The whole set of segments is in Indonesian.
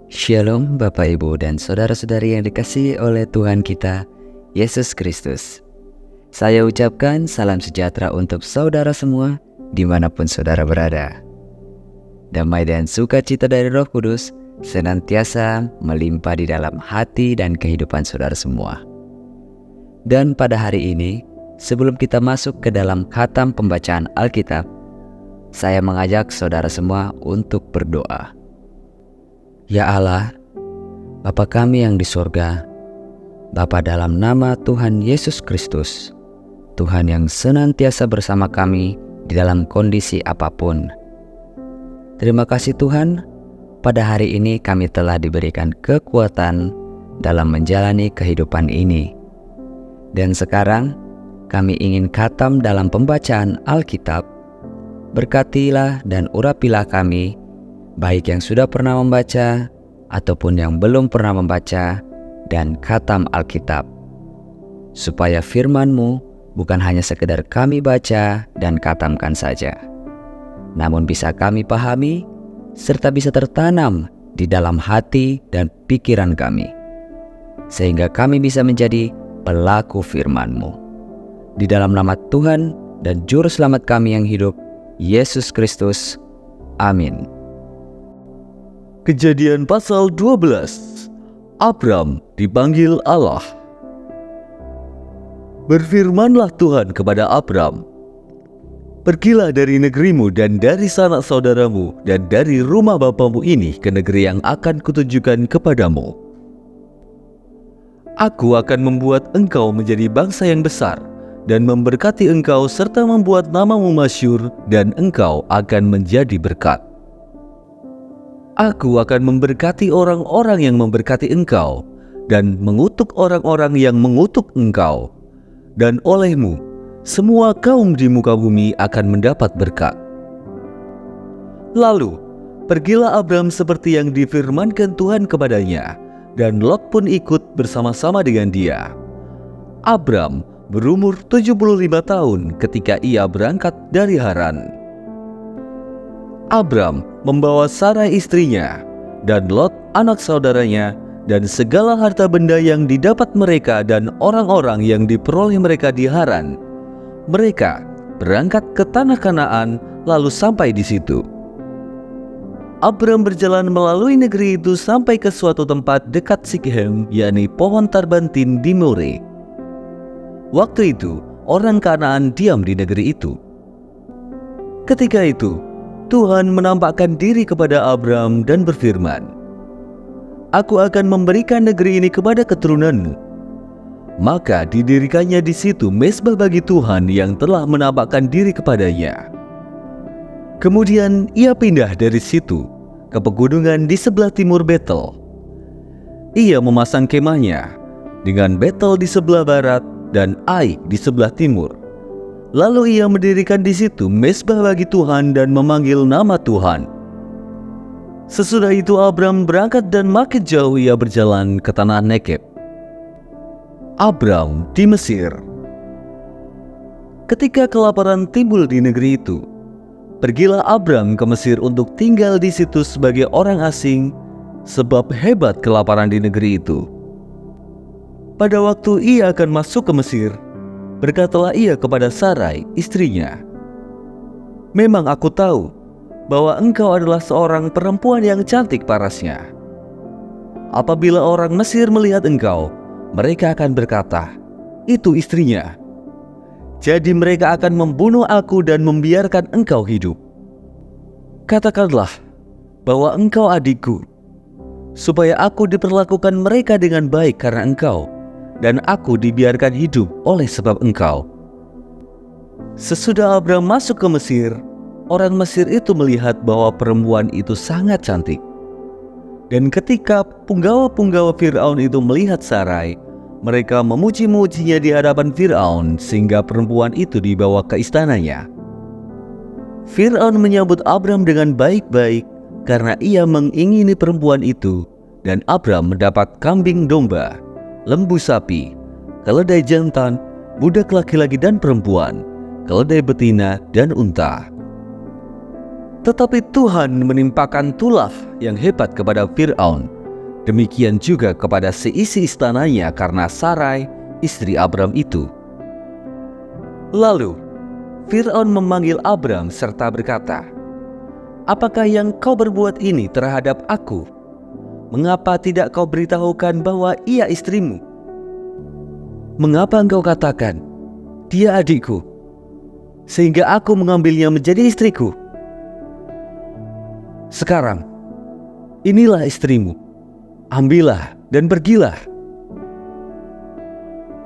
Shalom Bapak Ibu dan Saudara-saudari yang dikasihi oleh Tuhan kita, Yesus Kristus. Saya ucapkan salam sejahtera untuk saudara semua dimanapun saudara berada. Damai dan sukacita dari Roh Kudus senantiasa melimpah di dalam hati dan kehidupan saudara semua. Dan pada hari ini, sebelum kita masuk ke dalam khatam pembacaan Alkitab, saya mengajak saudara semua untuk berdoa. Ya Allah, Bapa kami yang di surga, Bapa dalam nama Tuhan Yesus Kristus, Tuhan yang senantiasa bersama kami di dalam kondisi apapun. Terima kasih Tuhan, pada hari ini kami telah diberikan kekuatan dalam menjalani kehidupan ini. Dan sekarang kami ingin khatam dalam pembacaan Alkitab. Berkatilah dan urapilah kami, baik yang sudah pernah membaca ataupun yang belum pernah membaca dan khatam Alkitab, supaya firman-Mu bukan hanya sekedar kami baca dan khatamkan saja, namun bisa kami pahami serta bisa tertanam di dalam hati dan pikiran kami, sehingga kami bisa menjadi pelaku firman-Mu. Di dalam nama Tuhan dan Juru Selamat kami yang hidup, Yesus Kristus. Amin. Kejadian pasal 12. Abram dipanggil Allah. Berfirmanlah Tuhan kepada Abram, "Pergilah dari negerimu dan dari sanak saudaramu dan dari rumah bapamu ini ke negeri yang akan kutunjukkan kepadamu. Aku akan membuat engkau menjadi bangsa yang besar dan memberkati engkau serta membuat namamu masyhur, dan engkau akan menjadi berkat. Aku akan memberkati orang-orang yang memberkati engkau dan mengutuk orang-orang yang mengutuk engkau, dan olehmu semua kaum di muka bumi akan mendapat berkat." Lalu pergilah Abram seperti yang difirmankan Tuhan kepadanya, dan Lot pun ikut bersama-sama dengan dia. Abram berumur 75 tahun ketika ia berangkat dari Haran. Abram membawa Sarai istrinya, dan Lot anak saudaranya, dan segala harta benda yang didapat mereka dan orang-orang yang diperoleh mereka di Haran. Mereka berangkat ke tanah Kanaan lalu sampai di situ. Abram berjalan melalui negeri itu sampai ke suatu tempat dekat Sikhem, yakni pohon tarbantin di More. Waktu itu, orang Kanaan diam di negeri itu. Ketika itu, Tuhan menampakkan diri kepada Abram dan berfirman, "Aku akan memberikan negeri ini kepada keturunanmu." Maka didirikannya di situ mezbah bagi Tuhan yang telah menampakkan diri kepadanya. Kemudian ia pindah dari situ ke pegunungan di sebelah timur Betel. Ia memasang kemahnya dengan Betel di sebelah barat dan Ai di sebelah timur. Lalu ia mendirikan di situ mezbah bagi Tuhan dan memanggil nama Tuhan. Sesudah itu Abram berangkat dan makin jauh ia berjalan ke tanah Negeb. Abram di Mesir. Ketika kelaparan timbul di negeri itu, pergilah Abram ke Mesir untuk tinggal di situ sebagai orang asing, sebab hebat kelaparan di negeri itu. Pada waktu ia akan masuk ke Mesir, berkatalah ia kepada Sarai, istrinya, "Memang aku tahu bahwa engkau adalah seorang perempuan yang cantik parasnya. Apabila orang Mesir melihat engkau, mereka akan berkata, 'Itu istrinya.' Jadi mereka akan membunuh aku dan membiarkan engkau hidup. Katakanlah bahwa engkau adikku, supaya aku diperlakukan mereka dengan baik karena engkau, dan aku dibiarkan hidup oleh sebab engkau." Sesudah Abram masuk ke Mesir, orang Mesir itu melihat bahwa perempuan itu sangat cantik. Dan ketika punggawa-punggawa Fir'aun itu melihat Sarai, mereka memuji-mujinya di hadapan Fir'aun, sehingga perempuan itu dibawa ke istananya. Fir'aun menyambut Abram dengan baik-baik karena ia mengingini perempuan itu, dan Abram mendapat kambing domba, lembu sapi, keledai jantan, budak laki-laki dan perempuan, keledai betina dan unta. Tetapi Tuhan menimpakan tulah yang hebat kepada Fir'aun, Demikian juga kepada seisi istananya karena Sarai, istri Abram itu. Lalu Fir'aun memanggil Abram serta berkata, "Apakah yang kau berbuat ini terhadap aku? Mengapa tidak kau beritahukan bahwa ia istrimu? Mengapa engkau katakan, dia adikku, sehingga aku mengambilnya menjadi istriku? Sekarang, inilah istrimu, ambillah dan pergilah."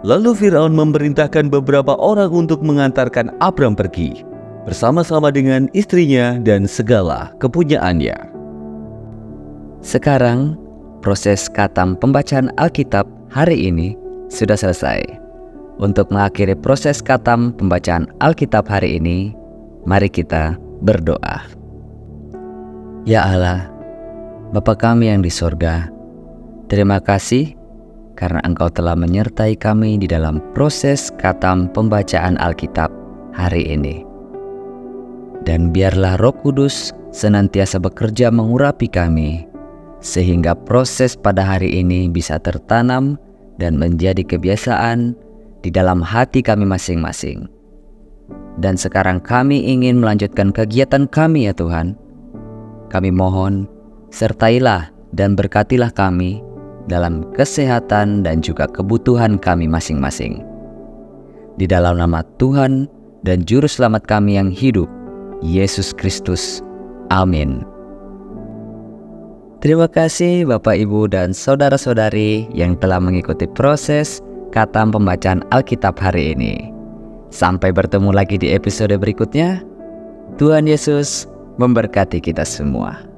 Lalu Fir'aun memerintahkan beberapa orang untuk mengantarkan Abram pergi, bersama-sama dengan istrinya dan segala kepunyaannya. Sekarang, proses khatam pembacaan Alkitab hari ini sudah selesai. Untuk mengakhiri proses khatam pembacaan Alkitab hari ini, mari kita berdoa. Ya Allah, Bapa kami yang di sorga, terima kasih karena Engkau telah menyertai kami di dalam proses khatam pembacaan Alkitab hari ini. Dan biarlah Roh Kudus senantiasa bekerja mengurapi kami, sehingga proses pada hari ini bisa tertanam dan menjadi kebiasaan di dalam hati kami masing-masing. Dan sekarang kami ingin melanjutkan kegiatan kami ya Tuhan. Kami mohon, sertailah dan berkatilah kami dalam kesehatan dan juga kebutuhan kami masing-masing. Di dalam nama Tuhan dan Juru Selamat kami yang hidup, Yesus Kristus. Amin. Terima kasih Bapak, Ibu, dan saudara-saudari yang telah mengikuti proses khatam pembacaan Alkitab hari ini. Sampai bertemu lagi di episode berikutnya. Tuhan Yesus memberkati kita semua.